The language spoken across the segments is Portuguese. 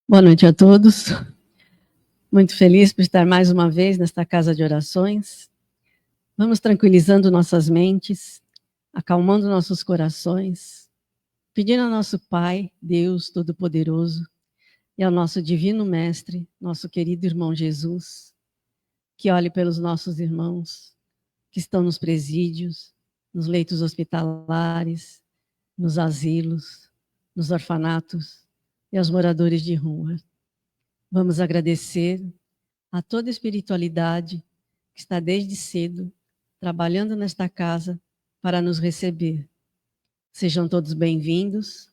Boa noite a todos. Muito feliz por estar mais uma vez nesta casa de orações. Vamos tranquilizando nossas mentes, acalmando nossos corações, pedindo ao nosso Pai, Deus Todo-Poderoso, e ao nosso Divino Mestre, nosso querido irmão Jesus, que olhe pelos nossos irmãos que estão nos presídios, nos leitos hospitalares, nos asilos, nos orfanatos e aos moradores de rua. Vamos agradecer a toda a espiritualidade que está desde cedo trabalhando nesta casa para nos receber. Sejam todos bem-vindos,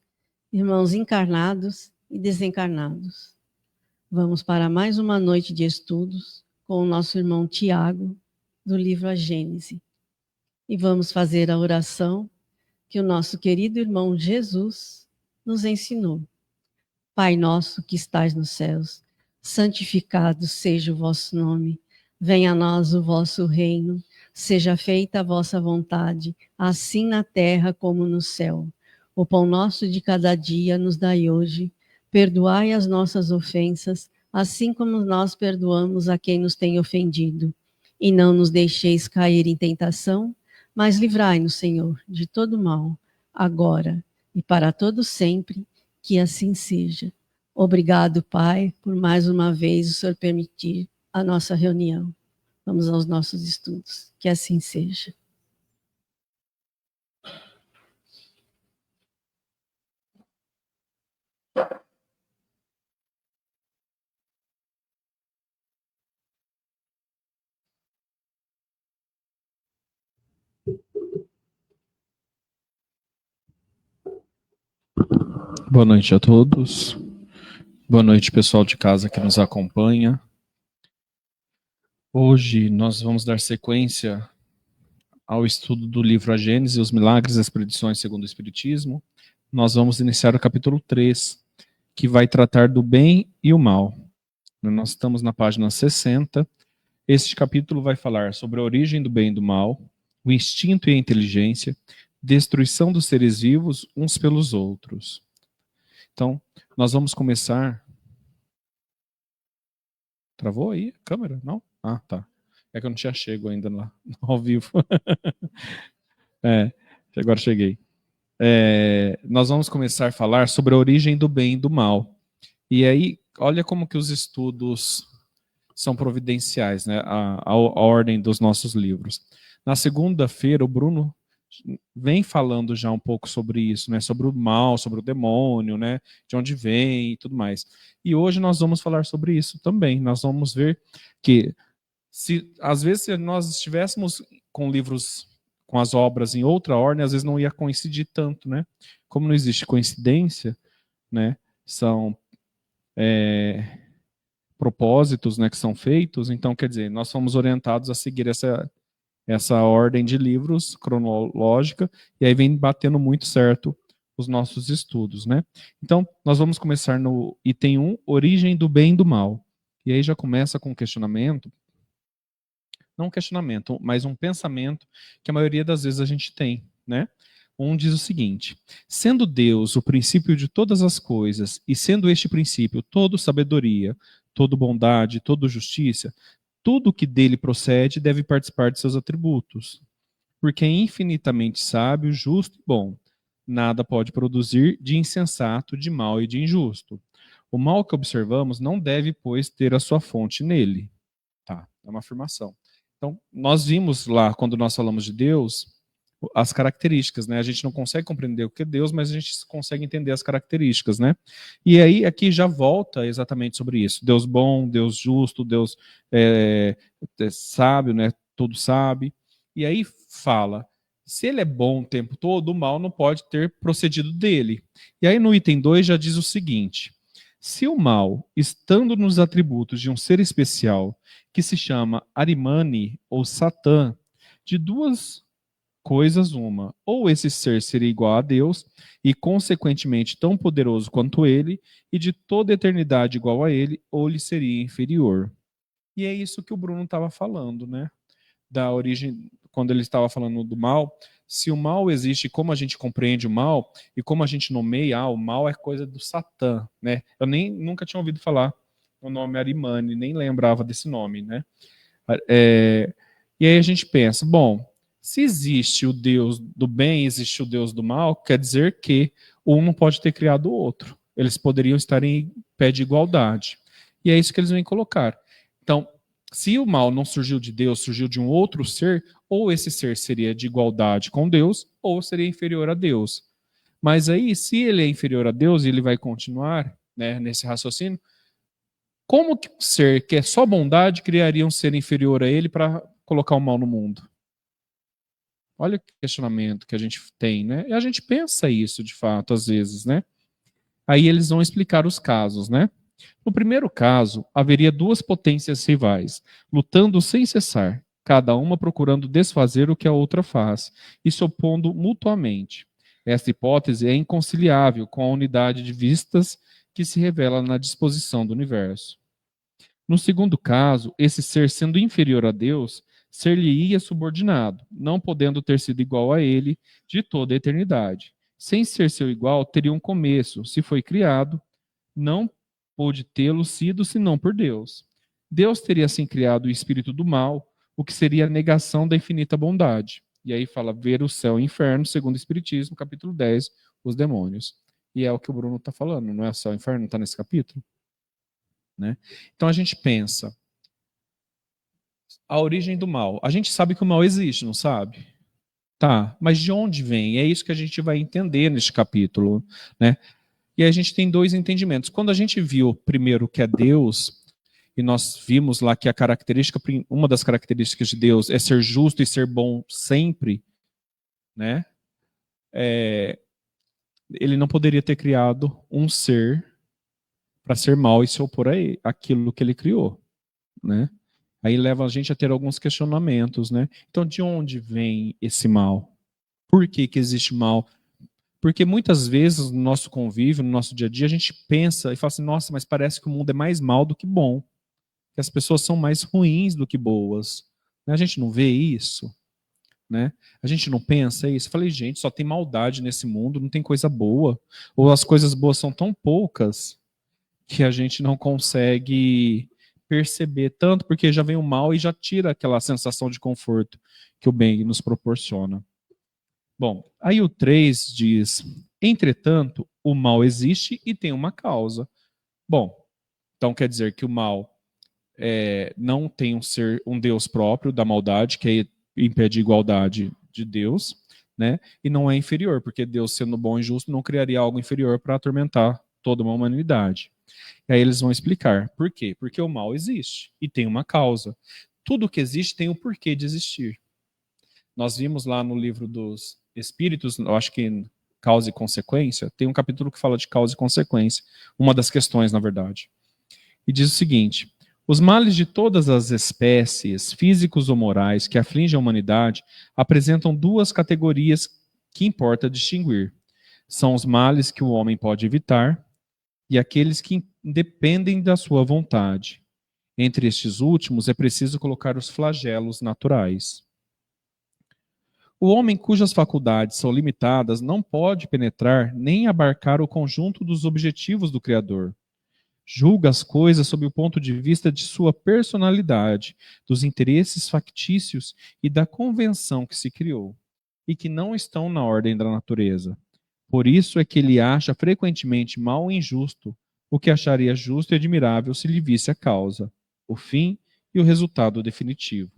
irmãos encarnados e desencarnados. Vamos para mais uma noite de estudos com o nosso irmão Tiago, do livro A Gênese. E vamos fazer a oração que o nosso querido irmão Jesus nos ensinou. Pai nosso que estais nos céus, santificado seja o vosso nome. Venha a nós o vosso reino. Seja feita a vossa vontade, assim na terra como no céu. O pão nosso de cada dia nos dai hoje. Perdoai as nossas ofensas, assim como nós perdoamos a quem nos tem ofendido. E não nos deixeis cair em tentação, mas livrai-nos, Senhor, de todo mal, agora e para todo sempre. Que assim seja. Obrigado, Pai, por mais uma vez o Senhor permitir a nossa reunião. Vamos aos nossos estudos. Que assim seja. Boa noite a todos. Boa noite, pessoal de casa que nos acompanha. Hoje nós vamos dar sequência ao estudo do livro A Gênese, os Milagres e as Predições segundo o Espiritismo. Nós vamos iniciar o capítulo 3, que vai tratar do bem e o mal. Nós estamos na página 60. Este capítulo vai falar sobre a origem do bem e do mal, o instinto e a inteligência, destruição dos seres vivos uns pelos outros. Então, nós vamos começar... Travou aí a câmera? Não? Ah, tá. É que eu não tinha chego ainda lá, ao vivo. Agora cheguei. Nós vamos começar a falar sobre a origem do bem e do mal. E aí, olha como que os estudos são providenciais, né? A ordem dos nossos livros. Na segunda-feira, o Bruno vem falando já um pouco sobre isso, né? Sobre o mal, sobre o demônio, né? De onde vem e tudo mais. E hoje nós vamos falar sobre isso também. Nós vamos ver que, às vezes, se nós estivéssemos com livros, com as obras em outra ordem, às vezes não ia coincidir tanto, né? Como não existe coincidência, né? São propósitos, né, que são feitos, então, quer dizer, nós fomos orientados a seguir essa ordem de livros cronológica, e aí vem batendo muito certo os nossos estudos, né? Então, nós vamos começar no item 1, origem do bem e do mal. E aí já começa com um questionamento, não um questionamento, mas um pensamento que a maioria das vezes a gente tem, né? Um diz o seguinte: sendo Deus o princípio de todas as coisas, e sendo este princípio todo sabedoria, todo bondade, todo justiça, tudo que dele procede deve participar de seus atributos. Porque é infinitamente sábio, justo e bom. Nada pode produzir de insensato, de mal e de injusto. O mal que observamos não deve, pois, ter a sua fonte nele. Tá, é uma afirmação. Então, nós vimos lá, quando nós falamos de Deus, as características, né? A gente não consegue compreender o que é Deus, mas a gente consegue entender as características, né? E aí, aqui já volta exatamente sobre isso. Deus bom, Deus justo, Deus sábio, né? Tudo sabe. E aí fala, se ele é bom o tempo todo, o mal não pode ter procedido dele. E aí no item 2 já diz o seguinte: se o mal, estando nos atributos de um ser especial, que se chama Arimane ou Satã, de duas coisas uma, ou esse ser seria igual a Deus, e consequentemente tão poderoso quanto ele, e de toda eternidade igual a ele, ou lhe seria inferior. E é isso que o Bruno estava falando, né? Da origem, quando ele estava falando do mal, se o mal existe, como a gente compreende o mal e como a gente nomeia, o mal é coisa do Satã, né? Eu nunca tinha ouvido falar o nome Arimane, nem lembrava desse nome, né? E aí a gente pensa, bom, se existe o Deus do bem, existe o Deus do mal, quer dizer que um não pode ter criado o outro. Eles poderiam estar em pé de igualdade. E é isso que eles vêm colocar. Então, se o mal não surgiu de Deus, surgiu de um outro ser, ou esse ser seria de igualdade com Deus, ou seria inferior a Deus. Mas aí, se ele é inferior a Deus e ele vai continuar, né, nesse raciocínio, como que um ser que é só bondade criaria um ser inferior a ele para colocar o mal no mundo? Olha que questionamento que a gente tem, né? E a gente pensa isso de fato às vezes, né? Aí eles vão explicar os casos, né? No primeiro caso, haveria duas potências rivais, lutando sem cessar, cada uma procurando desfazer o que a outra faz, e se opondo mutuamente. Esta hipótese é inconciliável com a unidade de vistas que se revela na disposição do universo. No segundo caso, esse ser sendo inferior a Deus, ser-lhe-ia subordinado, não podendo ter sido igual a ele de toda a eternidade. Sem ser seu igual, teria um começo, se foi criado, não pôde tê-lo sido senão por Deus. Deus teria assim criado o espírito do mal, o que seria a negação da infinita bondade. E aí fala ver o céu e o inferno, segundo o Espiritismo, capítulo 10, os demônios. E é o que o Bruno está falando, não é o céu e o inferno, não está nesse capítulo? Né? Então a gente pensa, a origem do mal. A gente sabe que o mal existe, não sabe? Tá, mas de onde vem? É isso que a gente vai entender neste capítulo, né? E aí a gente tem dois entendimentos. Quando a gente viu primeiro que é Deus, e nós vimos lá que a característica, uma das características de Deus é ser justo e ser bom sempre, né? Ele não poderia ter criado um ser para ser mal e se opor a aquilo que ele criou, né? Aí leva a gente a ter alguns questionamentos, né? Então, de onde vem esse mal? Por que que existe mal? Porque muitas vezes no nosso convívio, no nosso dia a dia, a gente pensa e fala assim, nossa, mas parece que o mundo é mais mal do que bom. Que as pessoas são mais ruins do que boas. A gente não vê isso, né? A gente não pensa isso. Eu falei, gente, só tem maldade nesse mundo, não tem coisa boa. Ou as coisas boas são tão poucas que a gente não consegue perceber tanto, porque já vem o mal e já tira aquela sensação de conforto que o bem nos proporciona. Bom, aí o 3 diz: entretanto, o mal existe e tem uma causa. Bom, então quer dizer que o mal não tem um Deus próprio da maldade, que impede a igualdade de Deus, né? E não é inferior, porque Deus, sendo bom e justo, não criaria algo inferior para atormentar toda uma humanidade. E aí eles vão explicar. Por quê? Porque o mal existe e tem uma causa. Tudo que existe tem um porquê de existir. Nós vimos lá no livro dos Espíritos, eu acho que Causa e Consequência, tem um capítulo que fala de causa e consequência, uma das questões, na verdade. E diz o seguinte: os males de todas as espécies, físicos ou morais, que afligem a humanidade, apresentam duas categorias que importa distinguir. São os males que o homem pode evitar e aqueles que dependem da sua vontade. Entre estes últimos, é preciso colocar os flagelos naturais. O homem cujas faculdades são limitadas não pode penetrar nem abarcar o conjunto dos objetivos do Criador. Julga as coisas sob o ponto de vista de sua personalidade, dos interesses factícios e da convenção que se criou, e que não estão na ordem da natureza. Por isso é que ele acha frequentemente mal e injusto o que acharia justo e admirável se lhe visse a causa, o fim e o resultado definitivo.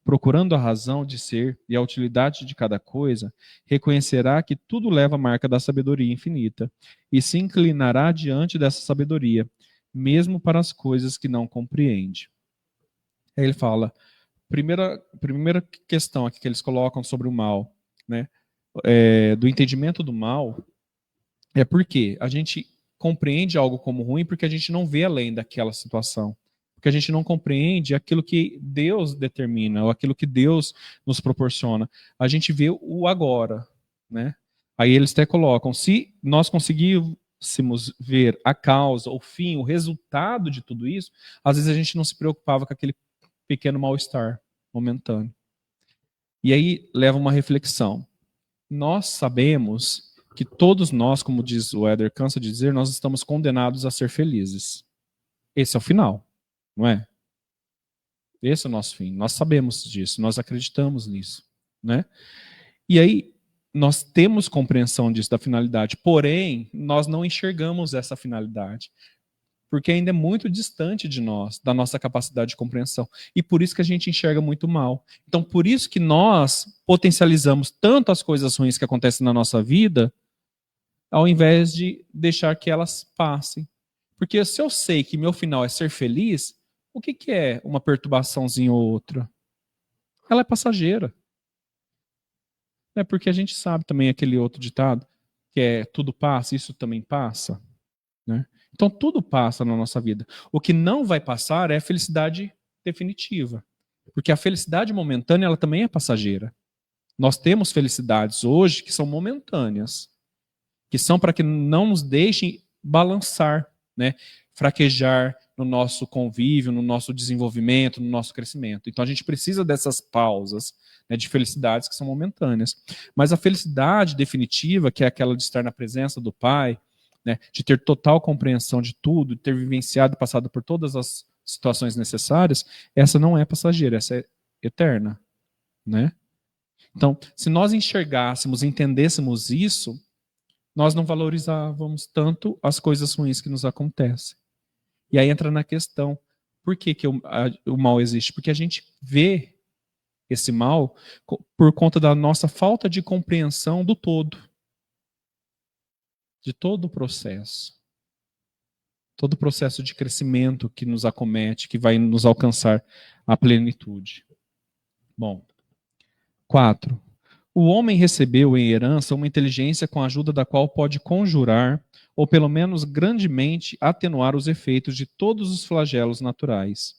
Procurando a razão de ser e a utilidade de cada coisa, reconhecerá que tudo leva a marca da sabedoria infinita e se inclinará diante dessa sabedoria, mesmo para as coisas que não compreende. Aí ele fala, primeira questão aqui que eles colocam sobre o mal, né, do entendimento do mal, é porque a gente compreende algo como ruim porque a gente não vê além daquela situação. Porque a gente não compreende aquilo que Deus determina, ou aquilo que Deus nos proporciona. A gente vê o agora, né? Aí eles até colocam, se nós conseguíssemos ver a causa, o fim, o resultado de tudo isso, às vezes a gente não se preocupava com aquele pequeno mal-estar momentâneo. E aí leva uma reflexão. nós sabemos que todos nós, como diz o Éder, cansa de dizer, nós estamos condenados a ser felizes. Esse é o final, não é? Esse é o nosso fim. Nós sabemos disso, nós acreditamos nisso, né? E aí, nós temos compreensão disso, da finalidade, porém, nós não enxergamos essa finalidade, porque ainda é muito distante de nós, da nossa capacidade de compreensão. E por isso que a gente enxerga muito mal. Então, por isso que nós potencializamos tanto as coisas ruins que acontecem na nossa vida, ao invés de deixar que elas passem. Porque se eu sei que meu final é ser feliz, o que é uma perturbaçãozinha ou outra? Ela é passageira. É porque a gente sabe também aquele outro ditado, que é tudo passa, isso também passa, né? Então tudo passa na nossa vida. O que não vai passar é a felicidade definitiva. Porque a felicidade momentânea, ela também é passageira. Nós temos felicidades hoje que são momentâneas, que são para que não nos deixem balançar, né? Fraquejar no nosso convívio, no nosso desenvolvimento, no nosso crescimento. Então a gente precisa dessas pausas, né, de felicidades que são momentâneas. Mas a felicidade definitiva, que é aquela de estar na presença do Pai, né, de ter total compreensão de tudo, de ter vivenciado e passado por todas as situações necessárias, essa não é passageira, essa é eterna, né? Então, se nós enxergássemos, entendêssemos isso, nós não valorizávamos tanto as coisas ruins que nos acontecem. E aí entra na questão, por que o mal existe? Porque a gente vê esse mal por conta da nossa falta de compreensão do todo. De todo o processo. Todo o processo de crescimento que nos acomete, que vai nos alcançar a plenitude. Bom, 4. O homem recebeu em herança uma inteligência com a ajuda da qual pode conjurar, ou pelo menos grandemente atenuar os efeitos de todos os flagelos naturais.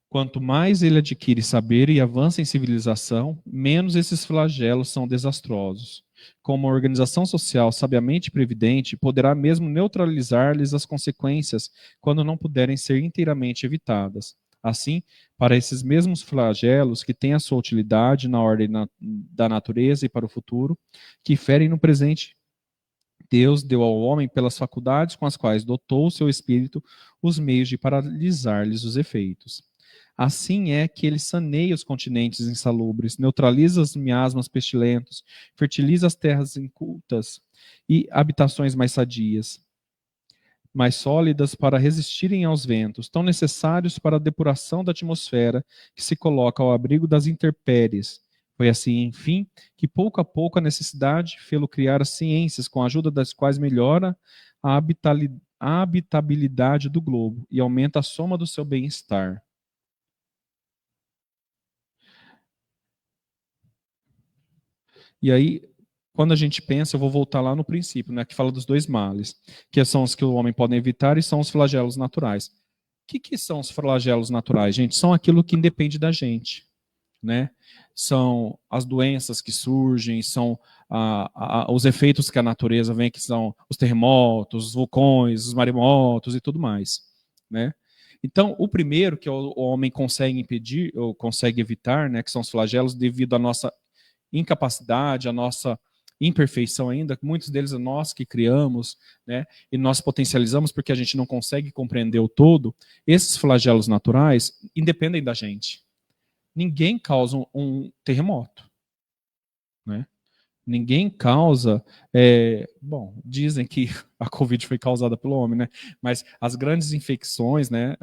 Quanto mais ele adquire saber e avança em civilização, menos esses flagelos são desastrosos. Com uma organização social sabiamente previdente, poderá mesmo neutralizar-lhes as consequências quando não puderem ser inteiramente evitadas. Assim, para esses mesmos flagelos que têm a sua utilidade na ordem da natureza e para o futuro, que ferem no presente, Deus deu ao homem, pelas faculdades com as quais dotou o seu espírito, os meios de paralisar-lhes os efeitos. Assim é que ele saneia os continentes insalubres, neutraliza os miasmas pestilentos, fertiliza as terras incultas e habitações mais sadias, mais sólidas para resistirem aos ventos, tão necessários para a depuração da atmosfera que se coloca ao abrigo das intempéries. Foi assim, enfim, que pouco a pouco a necessidade fê-lo criar as ciências com a ajuda das quais melhora a habitabilidade do globo e aumenta a soma do seu bem-estar. E aí, quando a gente pensa, eu vou voltar lá no princípio, né, que fala dos dois males, que são os que o homem pode evitar e são os flagelos naturais. O que são os flagelos naturais, gente? São aquilo que independe da gente, né? São as doenças que surgem, são os efeitos que a natureza vem, que são os terremotos, os vulcões, os maremotos e tudo mais, né? Então, o primeiro que o homem consegue impedir, ou consegue evitar, né, que são os flagelos, devido à nossa incapacidade, a nossa imperfeição ainda, muitos deles é nós que criamos, né, e nós potencializamos porque a gente não consegue compreender o todo. Esses flagelos naturais independem da gente. Ninguém causa um terremoto, né? Ninguém causa, bom, dizem que a Covid foi causada pelo homem, né? Mas as grandes infecções, né?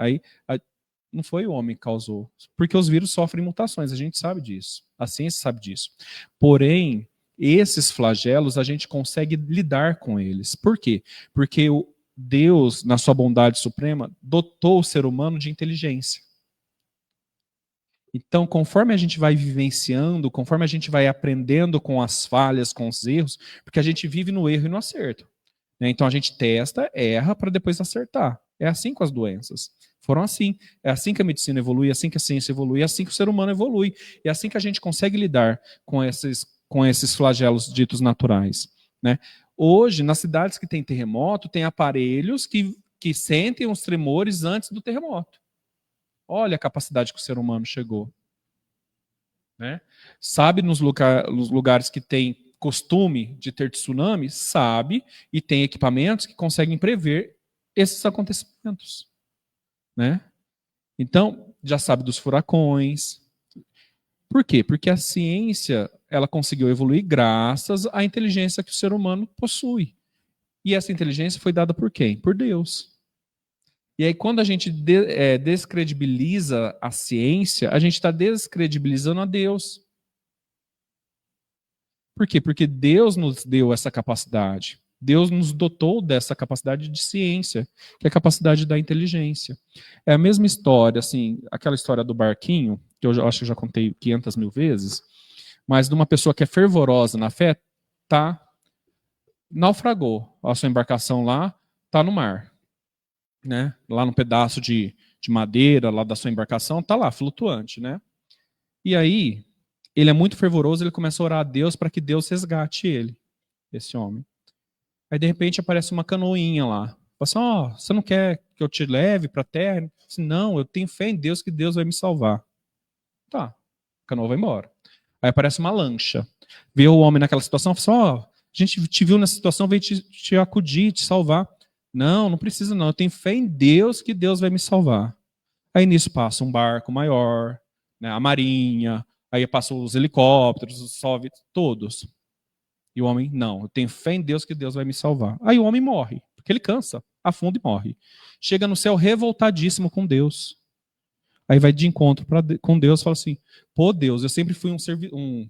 Não foi o homem que causou, porque os vírus sofrem mutações, a gente sabe disso, a ciência sabe disso. Porém, esses flagelos a gente consegue lidar com eles. Por quê? Porque Deus, na sua bondade suprema, dotou o ser humano de inteligência. Então, conforme a gente vai vivenciando, conforme a gente vai aprendendo com as falhas, com os erros, porque a gente vive no erro e no acerto, né? Então a gente testa, erra para depois acertar. É assim com as doenças. Foram assim. É assim que a medicina evolui, é assim que a ciência evolui, é assim que o ser humano evolui. É assim que a gente consegue lidar com esses flagelos ditos naturais, né? Hoje, nas cidades que tem terremoto, tem aparelhos que sentem os tremores antes do terremoto. Olha a capacidade que o ser humano chegou, né? Sabe nos lugares que tem costume de ter tsunami, sabe, e tem equipamentos que conseguem prever esses acontecimentos, né? Então, já sabe dos furacões. Por quê? Porque a ciência, ela conseguiu evoluir graças à inteligência que o ser humano possui. E essa inteligência foi dada por quem? Por Deus. E aí, quando a gente descredibiliza a ciência, a gente está descredibilizando a Deus. Por quê? Porque Deus nos deu essa capacidade. Deus nos dotou dessa capacidade de ciência, que é a capacidade da inteligência. É a mesma história, assim, aquela história do barquinho, que eu acho que já contei 500 mil vezes, mas de uma pessoa que é fervorosa na fé, naufragou. A sua embarcação lá está no mar, né? Lá no pedaço de madeira lá da sua embarcação, está lá, flutuante, né? E aí, ele é muito fervoroso, ele começa a orar a Deus para que Deus resgate ele, esse homem. Aí, de repente, aparece uma canoinha lá. Fala assim, ó, você não quer que eu te leve para a terra? Assim, não, eu tenho fé em Deus que Deus vai me salvar. Tá, a canoa vai embora. Aí aparece uma lancha. Vê o homem naquela situação, fala assim, ó, a gente te viu nessa situação, veio te acudir, te salvar. Não, não precisa não, eu tenho fé em Deus que Deus vai me salvar. Aí nisso passa um barco maior, né, a marinha, aí passam os helicópteros, os soviets, todos. E o homem, não, eu tenho fé em Deus que Deus vai me salvar. Aí o homem morre, porque ele cansa, afunda e morre. Chega no céu revoltadíssimo com Deus. Aí vai de encontro com Deus e fala assim, pô Deus, eu sempre fui um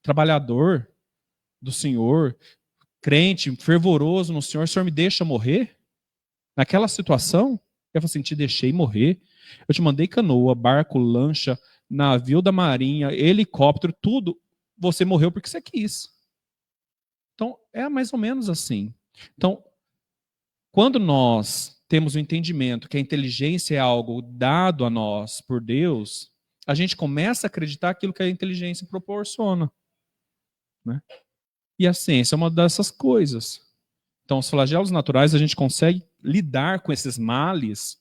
trabalhador do Senhor, crente, fervoroso no Senhor, o Senhor me deixa morrer? Naquela situação, eu falo assim, te deixei morrer, eu te mandei canoa, barco, lancha, navio da marinha, helicóptero, tudo, você morreu porque você quis. Então, é mais ou menos assim. Então, quando nós temos o entendimento que a inteligência é algo dado a nós por Deus, a gente começa a acreditar aquilo que a inteligência proporciona, né? E a ciência é uma dessas coisas. Então, os flagelos naturais, a gente consegue lidar com esses males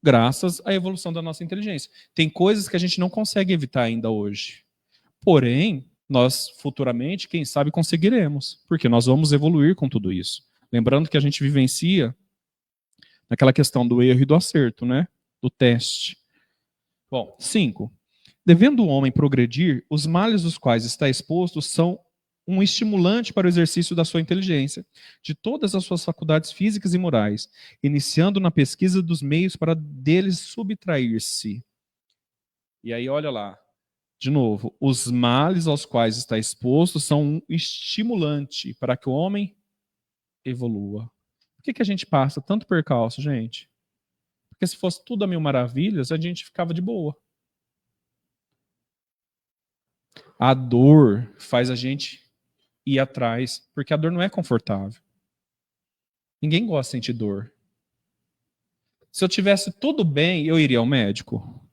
graças à evolução da nossa inteligência. Tem coisas que a gente não consegue evitar ainda hoje. Porém, nós futuramente, quem sabe, conseguiremos, porque nós vamos evoluir com tudo isso. Lembrando que a gente vivencia naquela questão do erro e do acerto, né? Do teste. Bom, 5. Devendo o homem progredir, os males dos quais está exposto são um estimulante para o exercício da sua inteligência, de todas as suas faculdades físicas e morais, iniciando na pesquisa dos meios para deles subtrair-se. E aí, olha lá, de novo, os males aos quais está exposto são um estimulante para que o homem evolua. Por que a gente passa tanto percalço, gente? Porque se fosse tudo a mil maravilhas, a gente ficava de boa. A dor faz a gente ir atrás, porque a dor não é confortável. Ninguém gosta de sentir dor. Se eu tivesse tudo bem, eu iria ao médico?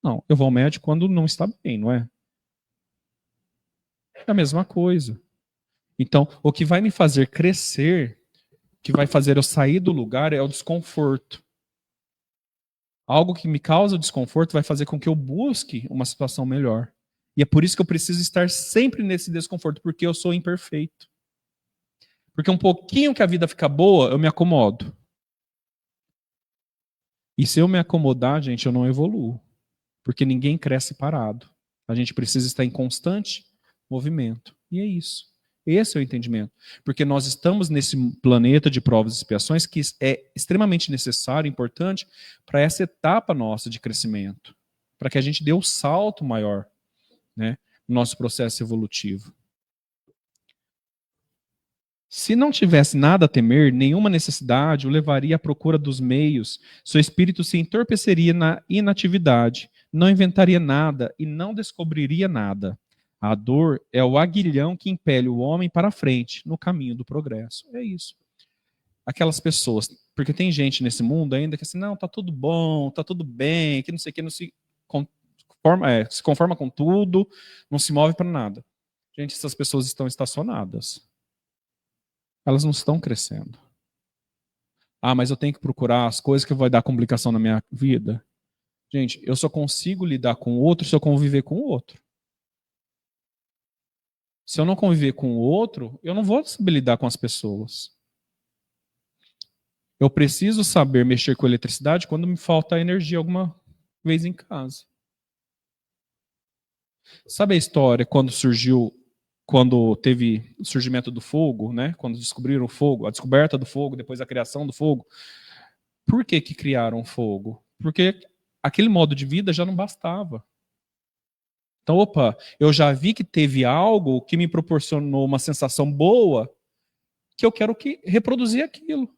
Não, eu vou ao médico quando não está bem, não é? É a mesma coisa. Então, o que vai me fazer crescer, o que vai fazer eu sair do lugar é o desconforto. Algo que me causa desconforto vai fazer com que eu busque uma situação melhor. E é por isso que eu preciso estar sempre nesse desconforto, porque eu sou imperfeito. Porque um pouquinho que a vida fica boa, eu me acomodo. E se eu me acomodar, gente, eu não evoluo. Porque ninguém cresce parado. A gente precisa estar em constante movimento. E é isso. Esse é o entendimento. Porque nós estamos nesse planeta de provas e expiações que é extremamente necessário, importante, para essa etapa nossa de crescimento. Para que a gente dê o salto maior, né, no nosso processo evolutivo. Se não tivesse nada a temer, nenhuma necessidade o levaria à procura dos meios, seu espírito se entorpeceria na inatividade, não inventaria nada e não descobriria nada. A dor é o aguilhão que impele o homem para a frente, no caminho do progresso. É isso. Aquelas pessoas, porque tem gente nesse mundo ainda que assim, não, tá tudo bom, tá tudo bem, que não sei o que, não se conforma, se conforma com tudo, não se move para nada. Gente, essas pessoas estão estacionadas. Elas não estão crescendo. Ah, mas eu tenho que procurar as coisas que vai dar complicação na minha vida. Gente, eu só consigo lidar com o outro se eu conviver com o outro. Se eu não conviver com o outro, eu não vou saber lidar com as pessoas. Eu preciso saber mexer com eletricidade quando me falta energia alguma vez em casa. Sabe a história quando teve o surgimento do fogo, né? Quando descobriram o fogo, a descoberta do fogo, depois a criação do fogo. Por que criaram o fogo? Porque aquele modo de vida já não bastava. Então, opa, eu já vi que teve algo que me proporcionou uma sensação boa, que eu quero reproduzir aquilo.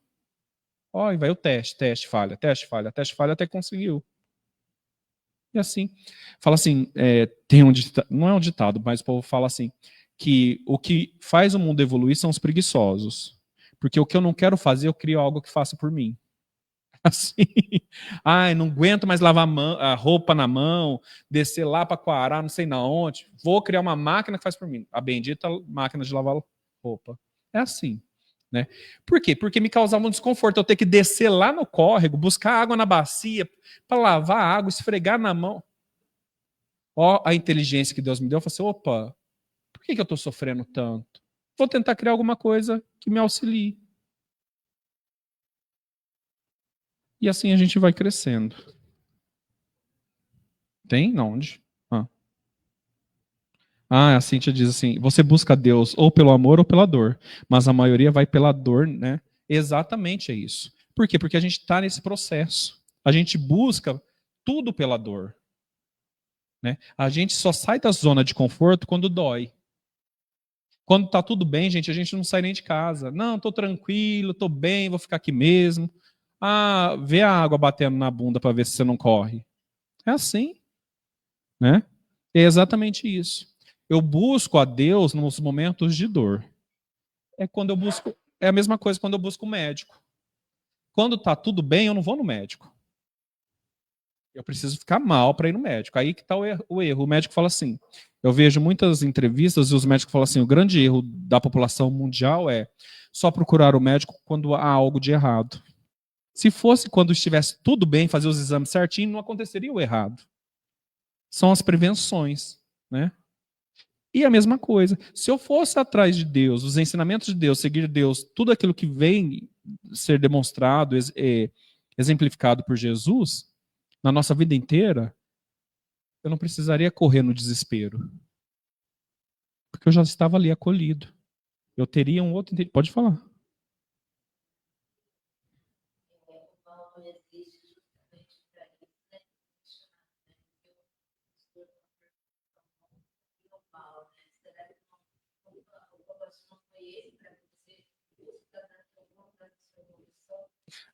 Ó, e vai o teste, falha, teste, falha, até que conseguiu. E assim, fala assim, tem um ditado, não é um ditado, mas o povo fala assim, que o que faz o mundo evoluir são os preguiçosos. Porque o que eu não quero fazer, eu crio algo que faça por mim. Assim, ai, não aguento mais lavar a roupa na mão, descer lá para Coará, não sei na onde, vou criar uma máquina que faz por mim. A bendita máquina de lavar roupa. É assim, né? Por quê? Porque me causava um desconforto eu ter que descer lá no córrego, buscar água na bacia, para lavar a água, esfregar na mão. Ó, a inteligência que Deus me deu, eu falei assim, opa, por que eu estou sofrendo tanto? Vou tentar criar alguma coisa que me auxilie. E assim a gente vai crescendo. Tem? Não, onde? A Cíntia diz assim, você busca Deus ou pelo amor ou pela dor, mas a maioria vai pela dor, né? Exatamente é isso. Por quê? Porque a gente está nesse processo. A gente busca tudo pela dor. Né? A gente só sai da zona de conforto quando dói. Quando está tudo bem, gente, a gente não sai nem de casa. Não, estou tranquilo, estou bem, vou ficar aqui mesmo. Ah, vê a água batendo na bunda para ver se você não corre. É assim. Né? É exatamente isso. Eu busco a Deus nos momentos de dor. É a mesma coisa quando eu busco o médico. Quando está tudo bem, eu não vou no médico. Eu preciso ficar mal para ir no médico. Aí que está o erro. O médico fala assim, eu vejo muitas entrevistas e os médicos falam assim, o grande erro da população mundial é só procurar o médico quando há algo de errado. Se fosse quando estivesse tudo bem, fazer os exames certinho, não aconteceria o errado. São as prevenções, né? E a mesma coisa, se eu fosse atrás de Deus, os ensinamentos de Deus, seguir Deus, tudo aquilo que vem ser demonstrado, exemplificado por Jesus, na nossa vida inteira, eu não precisaria correr no desespero. Porque eu já estava ali acolhido. Eu teria um outro... Pode falar.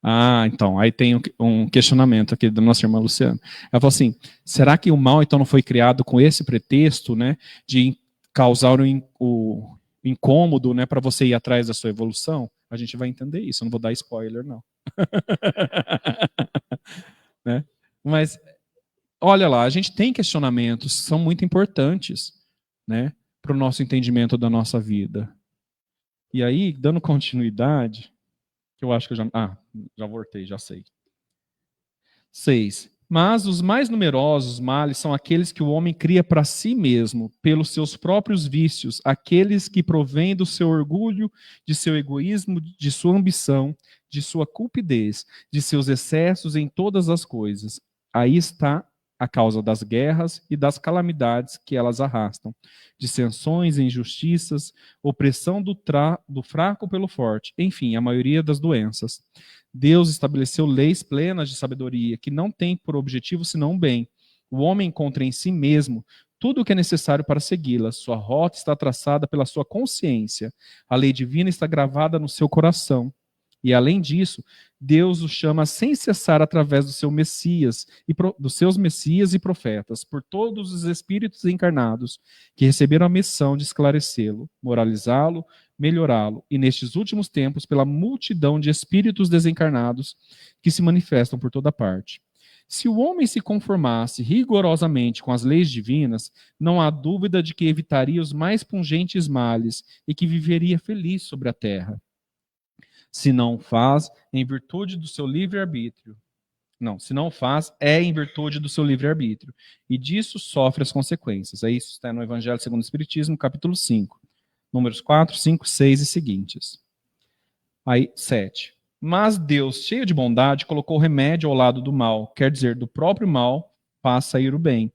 Ah, então, aí tem um questionamento aqui da nossa irmã Luciana. Ela falou assim, será que o mal então não foi criado com esse pretexto, né, de causar o incômodo, né, para você ir atrás da sua evolução? A gente vai entender isso, eu não vou dar spoiler, não. Né? Mas, olha lá, a gente tem questionamentos que são muito importantes, né, para o nosso entendimento da nossa vida. E aí, dando continuidade, que eu acho que eu já voltei, já sei. 6. Mas os mais numerosos males são aqueles que o homem cria para si mesmo, pelos seus próprios vícios, aqueles que provêm do seu orgulho, de seu egoísmo, de sua ambição, de sua cupidez, de seus excessos em todas as coisas. Aí está a causa das guerras e das calamidades que elas arrastam, dissensões, injustiças, opressão do fraco pelo forte, enfim, a maioria das doenças. Deus estabeleceu leis plenas de sabedoria, que não têm por objetivo senão o bem. O homem encontra em si mesmo tudo o que é necessário para segui-la. Sua rota está traçada pela sua consciência. A lei divina está gravada no seu coração. E além disso, Deus o chama sem cessar através do seu Messias dos seus Messias e profetas, por todos os espíritos encarnados que receberam a missão de esclarecê-lo, moralizá-lo, melhorá-lo, e nestes últimos tempos pela multidão de espíritos desencarnados que se manifestam por toda parte. Se o homem se conformasse rigorosamente com as leis divinas, não há dúvida de que evitaria os mais pungentes males e que viveria feliz sobre a terra. Se não faz, em virtude do seu livre-arbítrio. Não, se não faz, é em virtude do seu livre-arbítrio. E disso sofre as consequências. Isso está no Evangelho segundo o Espiritismo, capítulo 5. Números 4, 5, 6 e seguintes. Aí, 7. Mas Deus, cheio de bondade, colocou remédio ao lado do mal, quer dizer, do próprio mal passa a ir o bem.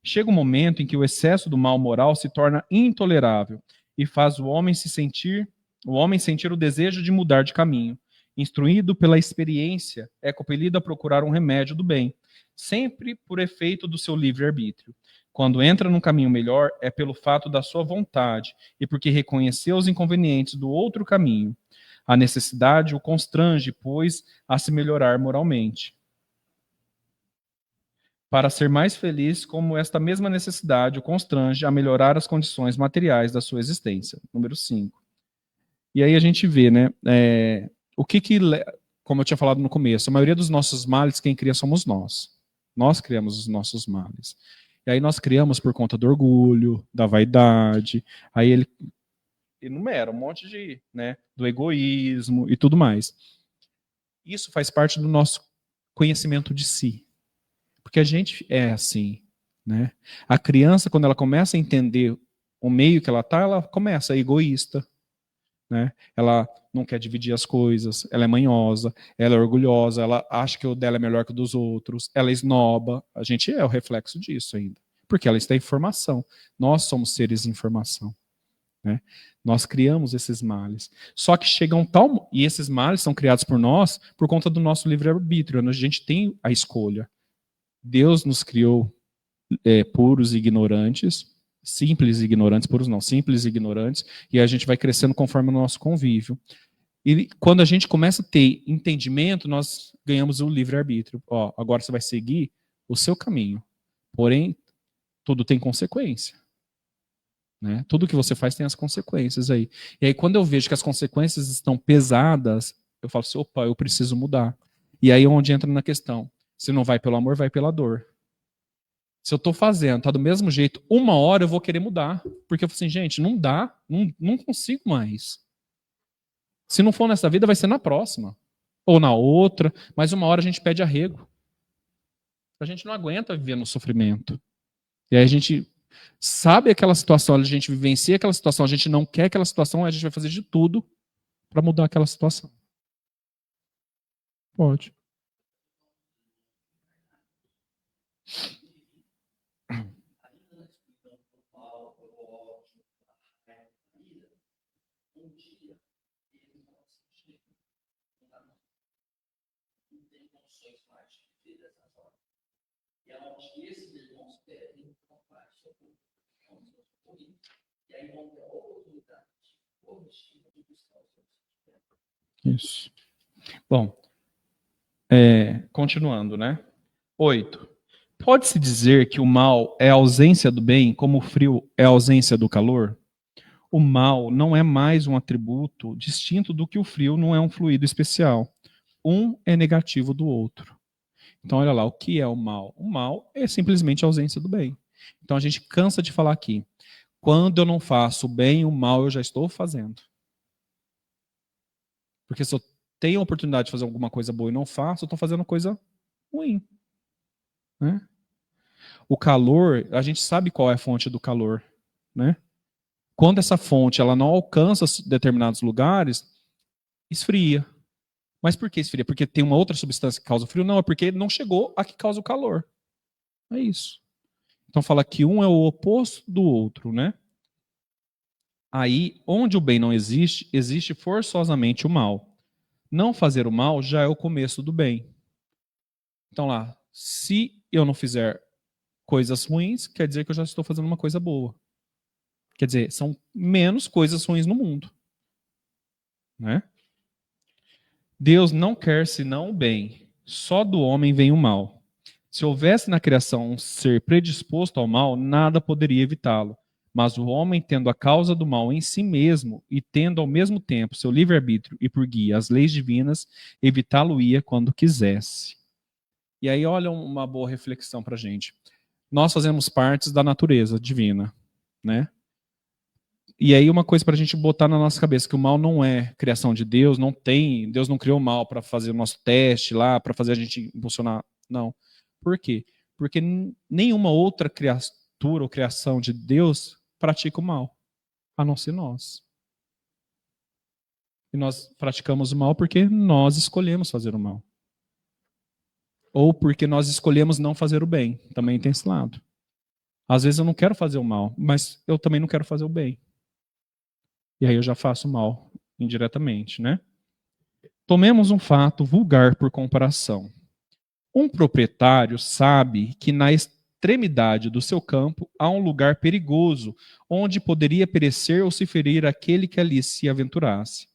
Chega um momento em que o excesso do mal moral se torna intolerável e faz o homem sentir o desejo de mudar de caminho. Instruído pela experiência, é compelido a procurar um remédio do bem, sempre por efeito do seu livre-arbítrio. Quando entra num caminho melhor, é pelo fato da sua vontade e porque reconheceu os inconvenientes do outro caminho. A necessidade o constrange, pois, a se melhorar moralmente. Para ser mais feliz, como esta mesma necessidade o constrange a melhorar as condições materiais da sua existência. Número 5. E aí a gente vê, né, como eu tinha falado no começo, a maioria dos nossos males, quem cria somos nós. Nós criamos os nossos males. E aí nós criamos por conta do orgulho, da vaidade, aí ele enumera um monte de, né, do egoísmo e tudo mais. Isso faz parte do nosso conhecimento de si. Porque a gente é assim, né? A criança, quando ela começa a entender o meio que ela está, ela começa a ser egoísta, né? Ela não quer dividir as coisas, ela é manhosa, ela é orgulhosa, ela acha que o dela é melhor que o dos outros, ela esnoba. A gente é o reflexo disso ainda, porque ela está em formação. Nós somos seres em formação, né? Nós criamos esses males. Só que chegam tal... E esses males são criados por nós por conta do nosso livre-arbítrio. A gente tem a escolha. Deus nos criou puros e ignorantes, simples e ignorantes, puros não, simples e ignorantes, e a gente vai crescendo conforme o nosso convívio. E quando a gente começa a ter entendimento, nós ganhamos o livre-arbítrio. Ó, agora você vai seguir o seu caminho. Porém, tudo tem consequência. Né? Tudo que você faz tem as consequências aí. E aí, quando eu vejo que as consequências estão pesadas, eu falo assim, opa, eu preciso mudar. E aí é onde entra na questão. Se não vai pelo amor, vai pela dor. Se eu estou fazendo, tá do mesmo jeito, uma hora eu vou querer mudar. Porque eu falo assim, gente, não dá, não consigo mais. Se não for nessa vida, vai ser na próxima. Ou na outra, mas uma hora a gente pede arrego. A gente não aguenta viver no sofrimento. E aí a gente sabe aquela situação, a gente vivencia aquela situação, a gente não quer aquela situação, a gente vai fazer de tudo para mudar aquela situação. Pode. Isso. Bom, continuando, né? 8. Pode-se dizer que o mal é a ausência do bem, como o frio é a ausência do calor? O mal não é mais um atributo distinto do que o frio não é um fluido especial. Um é negativo do outro. Então, olha lá, o que é o mal? O mal é simplesmente a ausência do bem. Então, a gente cansa de falar aqui. Quando eu não faço o bem, o mal eu já estou fazendo. Porque se eu tenho a oportunidade de fazer alguma coisa boa e não faço, eu estou fazendo coisa ruim. Né? O calor, a gente sabe qual é a fonte do calor. Né? Quando essa fonte ela não alcança determinados lugares, esfria. Mas por que esfria? Porque tem uma outra substância que causa o frio? Não, é porque não chegou a que causa o calor. É isso. Então fala que um é o oposto do outro, né? Aí, onde o bem não existe, existe forçosamente o mal. Não fazer o mal já é o começo do bem. Então lá, se eu não fizer coisas ruins, quer dizer que eu já estou fazendo uma coisa boa. Quer dizer, são menos coisas ruins no mundo. Né? Deus não quer senão o bem. Só do homem vem o mal. Se houvesse na criação um ser predisposto ao mal, nada poderia evitá-lo. Mas o homem, tendo a causa do mal em si mesmo e tendo ao mesmo tempo seu livre-arbítrio e por guia as leis divinas, evitá-lo-ia quando quisesse. E aí, olha uma boa reflexão para a gente. Nós fazemos partes da natureza divina, né? E aí uma coisa para a gente botar na nossa cabeça, que o mal não é criação de Deus, Deus não criou o mal para fazer o nosso teste lá, para fazer a gente impulsionar, não. Por quê? Porque nenhuma outra criatura ou criação de Deus pratica o mal. a não ser nós. E nós praticamos o mal porque nós escolhemos fazer o mal. Ou porque nós escolhemos não fazer o bem. Também tem esse lado. Às vezes eu não quero fazer o mal, mas eu também não quero fazer o bem. E aí eu já faço o mal indiretamente, né? Tomemos um fato vulgar por comparação. Um proprietário sabe que na extremidade do seu campo há um lugar perigoso, onde poderia perecer ou se ferir aquele que ali se aventurasse.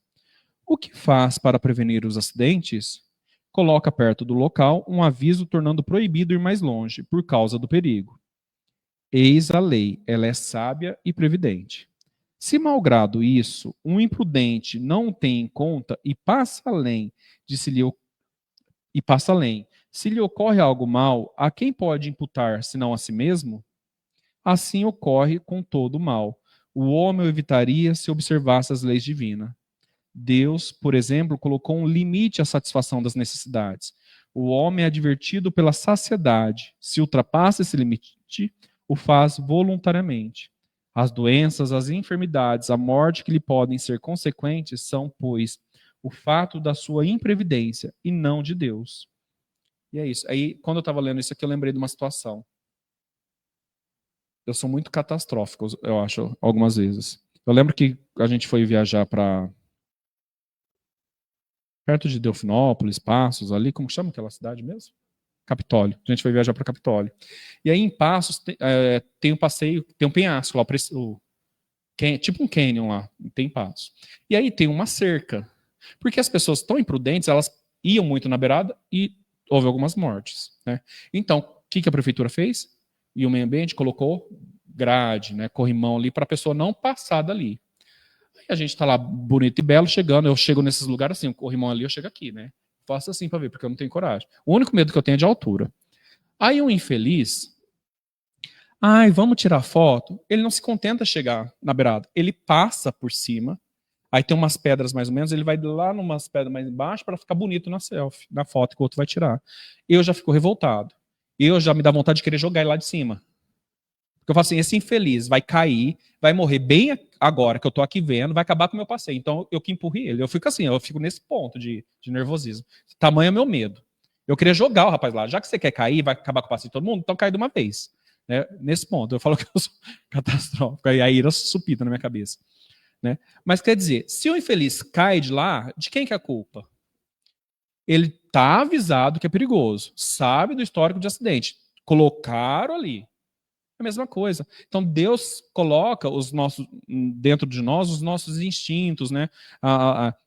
O que faz para prevenir os acidentes? Coloca perto do local um aviso tornando proibido ir mais longe, por causa do perigo. Eis a lei, ela é sábia e previdente. Se malgrado isso, um imprudente não o tem em conta e passa além, se lhe ocorre algo mal, a quem pode imputar, senão a si mesmo? Assim ocorre com todo o mal. O homem o evitaria se observasse as leis divinas. Deus, por exemplo, colocou um limite à satisfação das necessidades. O homem é advertido pela saciedade. Se ultrapassa esse limite, o faz voluntariamente. As doenças, as enfermidades, a morte que lhe podem ser consequentes são, pois, o fato da sua imprevidência e não de Deus. E é isso. Aí, quando eu estava lendo isso aqui, eu lembrei de uma situação. Eu sou muito catastrófico, eu acho, algumas vezes. Eu lembro que a gente foi viajar para perto de Delfinópolis, Passos, ali, como chama aquela cidade mesmo? Capitólio. A gente foi viajar para Capitólio. E aí em Passos tem um passeio, tem um penhasco lá, tipo um canyon lá, tem Passos. E aí tem uma cerca. Porque as pessoas tão imprudentes, elas iam muito na beirada e houve algumas mortes, né? Então, o que a prefeitura fez? E o meio ambiente colocou grade, né, corrimão ali para a pessoa não passar dali. Aí a gente está lá bonito e belo, chegando, eu chego nesses lugares assim, o corrimão ali, eu chego aqui, né? Faço assim para ver, porque eu não tenho coragem. O único medo que eu tenho é de altura. Aí um infeliz, vamos tirar foto. Ele não se contenta chegar na beirada. Ele passa por cima, aí tem umas pedras mais ou menos, ele vai lá numas pedras mais embaixo para ficar bonito na selfie, na foto que o outro vai tirar. Eu já fico revoltado. Eu já me dá vontade de querer jogar ele lá de cima. Porque eu falo assim, esse infeliz vai cair, vai morrer bem agora que eu tô aqui vendo, vai acabar com o meu passeio. Então eu que empurrei ele. Eu fico assim, eu fico nesse ponto de nervosismo. Tamanho é meu medo. Eu queria jogar o rapaz lá. Já que você quer cair, vai acabar com o passeio de todo mundo, então cai de uma vez. Né? Nesse ponto, eu falo que eu sou catastrófico. Aí a ira supita na minha cabeça. Né? Mas quer dizer, se o infeliz cai de lá, de quem que é a culpa? Ele tá avisado que é perigoso. Sabe do histórico de acidente. Colocaram ali. É a mesma coisa. Então Deus coloca dentro de nós os nossos instintos, né?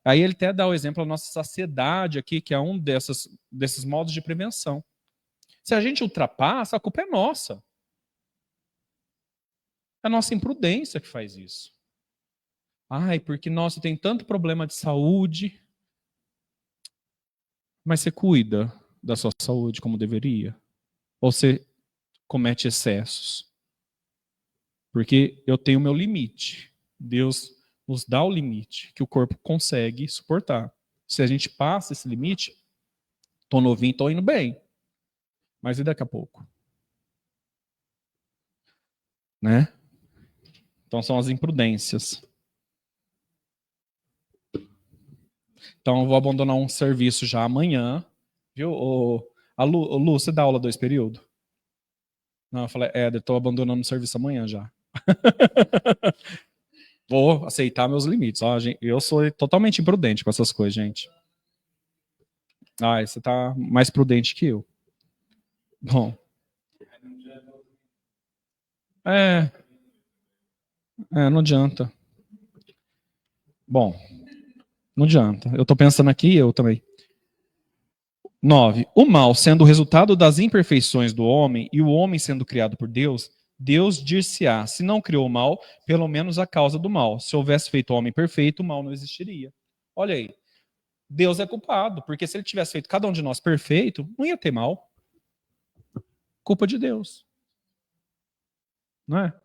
Aí ele até dá o exemplo da nossa saciedade aqui, que é um desses modos de prevenção. Se a gente ultrapassa, a culpa é nossa. É a nossa imprudência que faz isso. Porque nossa, tem tanto problema de saúde. Mas você cuida da sua saúde como deveria? Ou você comete excessos? Porque eu tenho o meu limite. Deus nos dá o limite que o corpo consegue suportar. Se a gente passa esse limite, tô novinho, tô indo bem. Mas e daqui a pouco? Né? Então são as imprudências. Então eu vou abandonar um serviço já amanhã. Viu? Lu, você dá aula 2 períodos? Não, eu falei, eu tô abandonando o serviço amanhã já. Vou aceitar meus limites. Eu sou totalmente imprudente com essas coisas, gente. Você tá mais prudente que eu. Bom. Não adianta. Bom, não adianta. Eu tô pensando aqui, eu também. 9. O mal sendo o resultado das imperfeições do homem e o homem sendo criado por Deus, Deus dir-se-á, se não criou o mal, pelo menos a causa do mal. Se houvesse feito o homem perfeito, o mal não existiria. Olha aí. Deus é culpado, porque se ele tivesse feito cada um de nós perfeito, não ia ter mal. Culpa de Deus. Não é?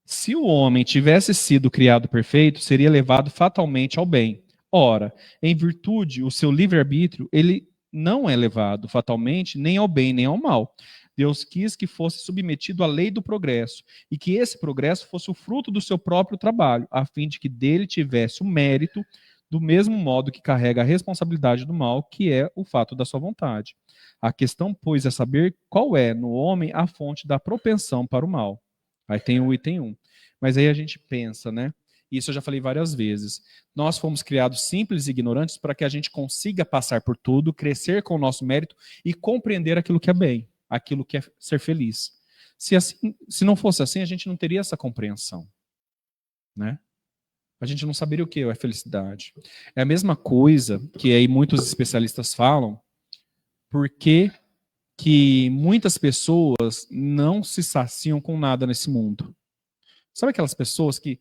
Se o homem tivesse sido criado perfeito, seria levado fatalmente ao bem. Ora, em virtude o seu livre-arbítrio, ele não é levado fatalmente nem ao bem nem ao mal. Deus quis que fosse submetido à lei do progresso, e que esse progresso fosse o fruto do seu próprio trabalho, a fim de que dele tivesse o mérito, do mesmo modo que carrega a responsabilidade do mal, que é o fato da sua vontade. A questão, pois, é saber qual é no homem a fonte da propensão para o mal. Aí tem o item 1. Mas aí a gente pensa, né? Isso eu já falei várias vezes. Nós fomos criados simples e ignorantes para que a gente consiga passar por tudo, crescer com o nosso mérito e compreender aquilo que é bem, aquilo que é ser feliz. Se não fosse assim, a gente não teria essa compreensão, né? A gente não saberia o que é felicidade. É a mesma coisa que aí muitos especialistas falam, porque que muitas pessoas não se saciam com nada nesse mundo. Sabe aquelas pessoas que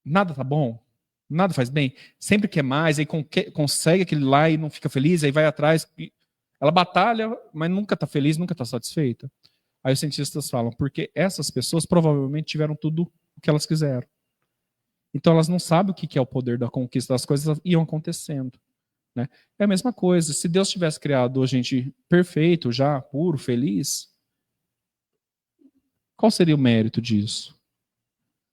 nada tá bom, nada faz bem, sempre quer mais, aí consegue aquele lá e não fica feliz, aí vai atrás, ela batalha, mas nunca tá feliz, nunca tá satisfeita. Aí os cientistas falam, porque essas pessoas provavelmente tiveram tudo o que elas quiseram. Então elas não sabem o que é o poder da conquista, das coisas iam acontecendo. Né? É a mesma coisa, se Deus tivesse criado a gente perfeito, já, puro, feliz, qual seria o mérito disso?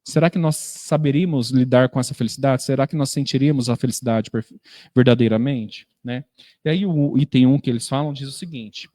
Será que nós saberíamos lidar com essa felicidade? Será que nós sentiríamos a felicidade verdadeiramente? Né? E aí o item 1 que eles falam diz o seguinte: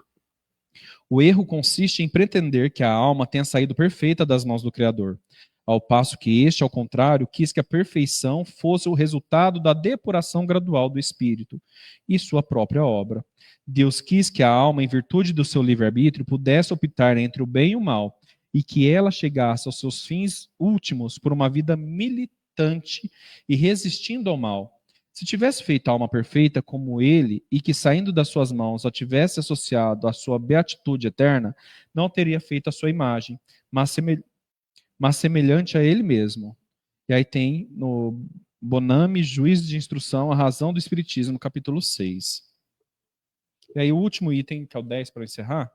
o erro consiste em pretender que a alma tenha saído perfeita das mãos do Criador, ao passo que este, ao contrário, quis que a perfeição fosse o resultado da depuração gradual do espírito e sua própria obra. Deus quis que a alma, em virtude do seu livre-arbítrio, pudesse optar entre o bem e o mal, e que ela chegasse aos seus fins últimos por uma vida militante e resistindo ao mal. Se tivesse feito a alma perfeita como ele, e que saindo das suas mãos a tivesse associado à sua beatitude eterna, não teria feito a sua imagem, mas semelhante a ele mesmo. E aí tem no Bonami, Juízo de Instrução, a razão do Espiritismo, no capítulo 6. E aí o último item, que é o 10 para encerrar.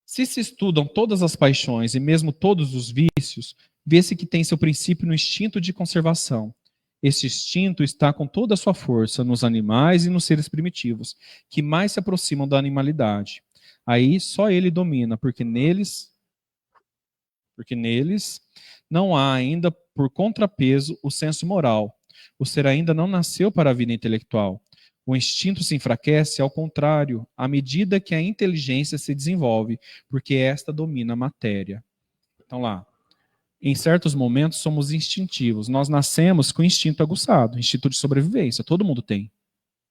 Se estudam todas as paixões e mesmo todos os vícios, vê-se que tem seu princípio no instinto de conservação. Este instinto está com toda a sua força nos animais e nos seres primitivos, que mais se aproximam da animalidade. Aí só ele domina, porque neles não há ainda por contrapeso o senso moral. O ser ainda não nasceu para a vida intelectual. O instinto se enfraquece, ao contrário, à medida que a inteligência se desenvolve, porque esta domina a matéria. Então lá, em certos momentos somos instintivos. Nós nascemos com instinto aguçado, instinto de sobrevivência, todo mundo tem,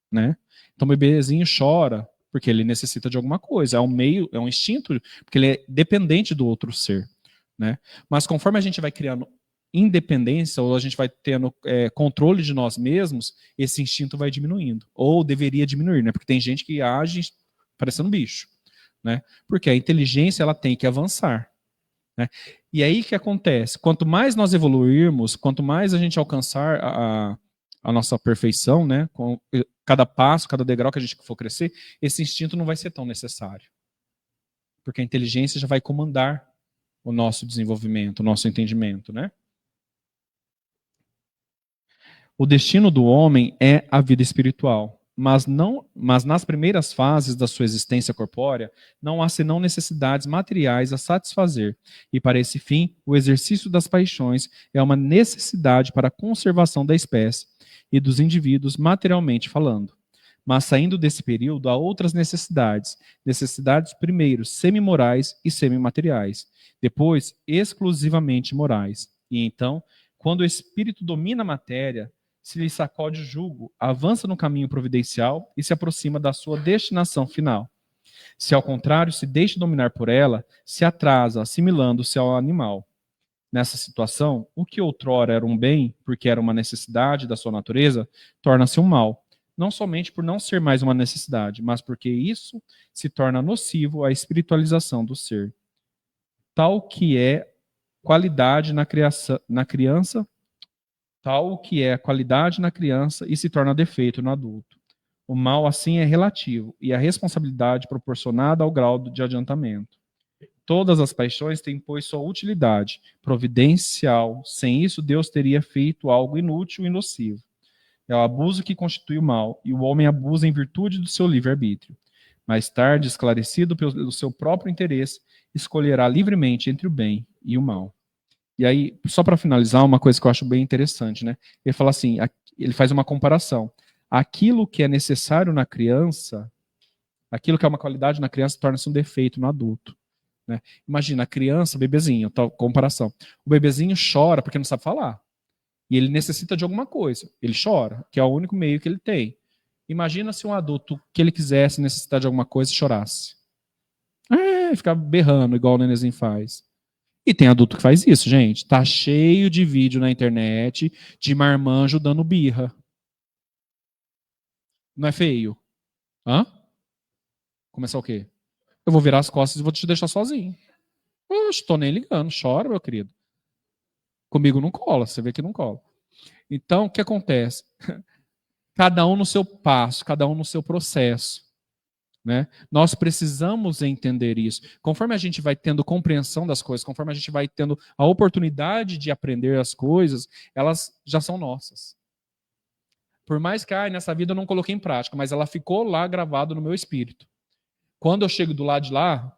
né? Então o bebezinho chora porque ele necessita de alguma coisa, é um instinto, porque ele é dependente do outro ser, né? Mas conforme a gente vai criando independência, ou a gente vai tendo controle de nós mesmos, esse instinto vai diminuindo, ou deveria diminuir, né? Porque tem gente que age parecendo um bicho, né? Porque a inteligência ela tem que avançar, né? E aí o que acontece? Quanto mais nós evoluirmos, quanto mais a gente alcançar a nossa perfeição, né? Com cada passo, cada degrau que a gente for crescer, esse instinto não vai ser tão necessário, porque a inteligência já vai comandar o nosso desenvolvimento, o nosso entendimento, né? O destino do homem é a vida espiritual, mas nas primeiras fases da sua existência corpórea não há senão necessidades materiais a satisfazer, e para esse fim o exercício das paixões é uma necessidade para a conservação da espécie e dos indivíduos materialmente falando. Mas saindo desse período há outras necessidades primeiro semi-morais e semi-materiais, depois exclusivamente morais, e então, quando o espírito domina a matéria, se lhe sacode o jugo, avança no caminho providencial e se aproxima da sua destinação final. Se, ao contrário, se deixa dominar por ela, se atrasa, assimilando-se ao animal. Nessa situação, o que outrora era um bem, porque era uma necessidade da sua natureza, torna-se um mal, não somente por não ser mais uma necessidade, mas porque isso se torna nocivo à espiritualização do ser. Tal que é qualidade na criança, tal que é a qualidade na criança e se torna defeito no adulto. O mal, assim, é relativo e a responsabilidade proporcionada ao grau de adiantamento. Todas as paixões têm, pois, sua utilidade providencial. Sem isso, Deus teria feito algo inútil e nocivo. É o abuso que constitui o mal, e o homem abusa em virtude do seu livre-arbítrio. Mais tarde, esclarecido pelo seu próprio interesse, escolherá livremente entre o bem e o mal. E aí, só para finalizar, uma coisa que eu acho bem interessante, né? Ele fala assim, ele faz uma comparação. Aquilo que é necessário na criança, aquilo que é uma qualidade na criança, torna-se um defeito no adulto. Né? Imagina, a criança, bebezinho, tal, comparação. O bebezinho chora porque não sabe falar. E ele necessita de alguma coisa. Ele chora, que é o único meio que ele tem. Imagina se um adulto que ele quisesse necessitar de alguma coisa chorasse. Ficar berrando, igual o nenenzinho faz. E tem adulto que faz isso, gente. Tá cheio de vídeo na internet de marmanjo dando birra. Não é feio? Hã? Começar o quê? Eu vou virar as costas e vou te deixar sozinho. Oxe, tô nem ligando. Chora, meu querido. Comigo não cola, você vê que não cola. Então, o que acontece? Cada um no seu passo, cada um no seu processo. Né? Nós precisamos entender isso. Conforme a gente vai tendo compreensão das coisas, conforme a gente vai tendo a oportunidade de aprender as coisas, elas já são nossas. Por mais que nessa vida eu não coloquei em prática, mas ela ficou lá gravado no meu espírito. Quando eu chego do lado de lá,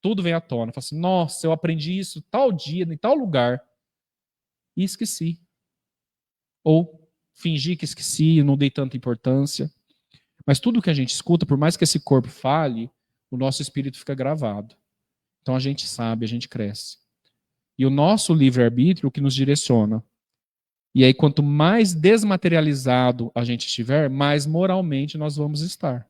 tudo vem à tona. Eu falo assim, nossa, eu aprendi isso tal dia, em tal lugar, e esqueci. Ou fingi que esqueci, não dei tanta importância. Mas tudo que a gente escuta, por mais que esse corpo fale, o nosso espírito fica gravado. Então a gente sabe, a gente cresce. E o nosso livre-arbítrio que nos direciona. E aí, quanto mais desmaterializado a gente estiver, mais moralmente nós vamos estar.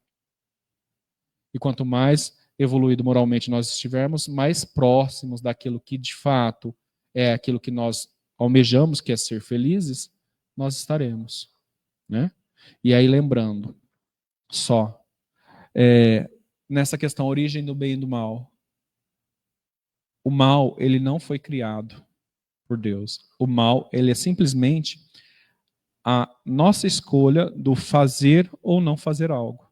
E quanto mais evoluído moralmente nós estivermos, mais próximos daquilo que de fato é aquilo que nós almejamos, que é ser felizes, nós estaremos. Né? E aí, lembrando, só, nessa questão origem do bem e do mal, o mal, ele não foi criado por Deus. O mal, ele é simplesmente a nossa escolha do fazer ou não fazer algo.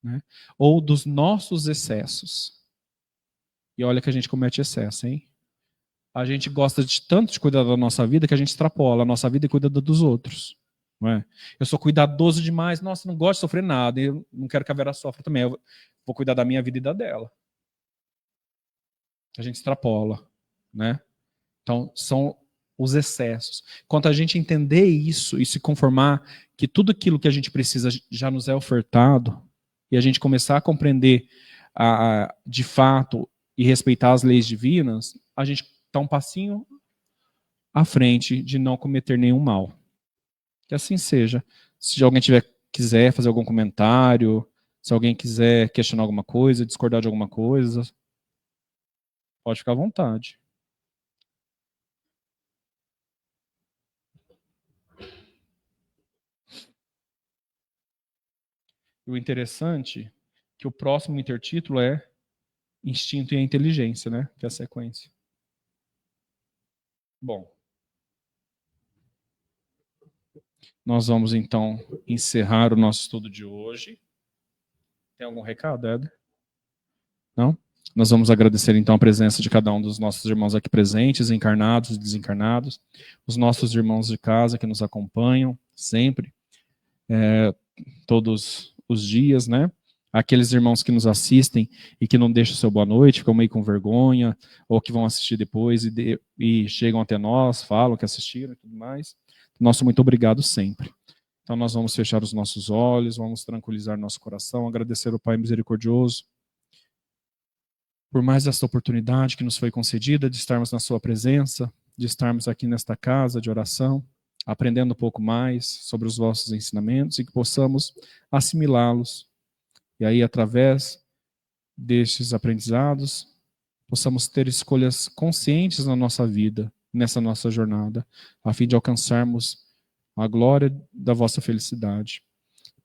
Né? Ou dos nossos excessos. E olha que a gente comete excesso, hein? A gente gosta de tanto de cuidar da nossa vida que a gente extrapola a nossa vida e cuida dos outros. Não é? Eu sou cuidadoso demais, nossa, não gosto de sofrer nada, eu não quero que a Vera sofra também, eu vou cuidar da minha vida e da dela. A gente extrapola, né? Então, são os excessos. Quanto a gente entender isso e se conformar que tudo aquilo que a gente precisa já nos é ofertado, e a gente começar a compreender de fato e respeitar as leis divinas, a gente está um passinho à frente de não cometer nenhum mal. Que assim seja. Se alguém quiser fazer algum comentário, se alguém quiser questionar alguma coisa, discordar de alguma coisa, pode ficar à vontade. E o interessante é que o próximo intertítulo é Instinto e a Inteligência, né? Que é a sequência. Bom, nós vamos então encerrar o nosso estudo de hoje. Tem algum recado, Éder? Não? Nós vamos agradecer então a presença de cada um dos nossos irmãos aqui presentes, encarnados e desencarnados, os nossos irmãos de casa que nos acompanham sempre, todos os dias, né? Aqueles irmãos que nos assistem e que não deixam o seu boa noite, ficam meio com vergonha, ou que vão assistir depois e chegam até nós, falam que assistiram e tudo mais. Nosso muito obrigado sempre. Então nós vamos fechar os nossos olhos, vamos tranquilizar nosso coração, agradecer ao Pai misericordioso por mais esta oportunidade que nos foi concedida de estarmos na sua presença, de estarmos aqui nesta casa de oração, aprendendo um pouco mais sobre os vossos ensinamentos e que possamos assimilá-los. E aí, através destes aprendizados, possamos ter escolhas conscientes na nossa vida, nessa nossa jornada, a fim de alcançarmos a glória da vossa felicidade.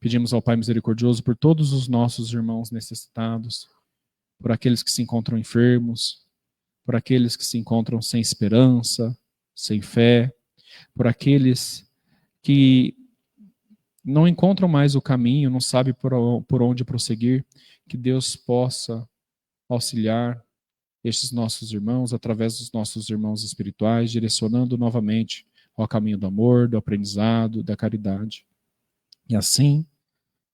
Pedimos ao Pai misericordioso por todos os nossos irmãos necessitados, por aqueles que se encontram enfermos, por aqueles que se encontram sem esperança, sem fé, por aqueles que não encontram mais o caminho, não sabem por onde prosseguir, que Deus possa auxiliar estes nossos irmãos através dos nossos irmãos espirituais, direcionando novamente ao caminho do amor, do aprendizado, da caridade. E assim,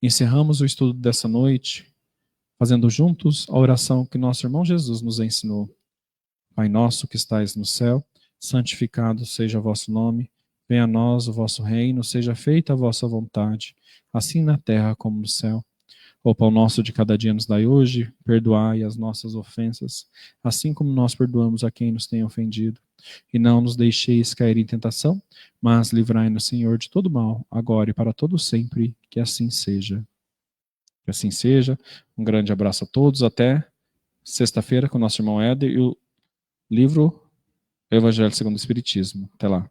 encerramos o estudo dessa noite, fazendo juntos a oração que nosso irmão Jesus nos ensinou. Pai nosso que estais no céu, santificado seja o vosso nome, venha a nós o vosso reino, seja feita a vossa vontade, assim na terra como no céu. O pão nosso de cada dia nos dai hoje, perdoai as nossas ofensas, assim como nós perdoamos a quem nos tem ofendido. E não nos deixeis cair em tentação, mas livrai-nos, Senhor, de todo mal, agora e para todo sempre, que assim seja. Que assim seja. Um grande abraço a todos, até sexta-feira com o nosso irmão Éder e o livro Evangelho segundo o Espiritismo. Até lá.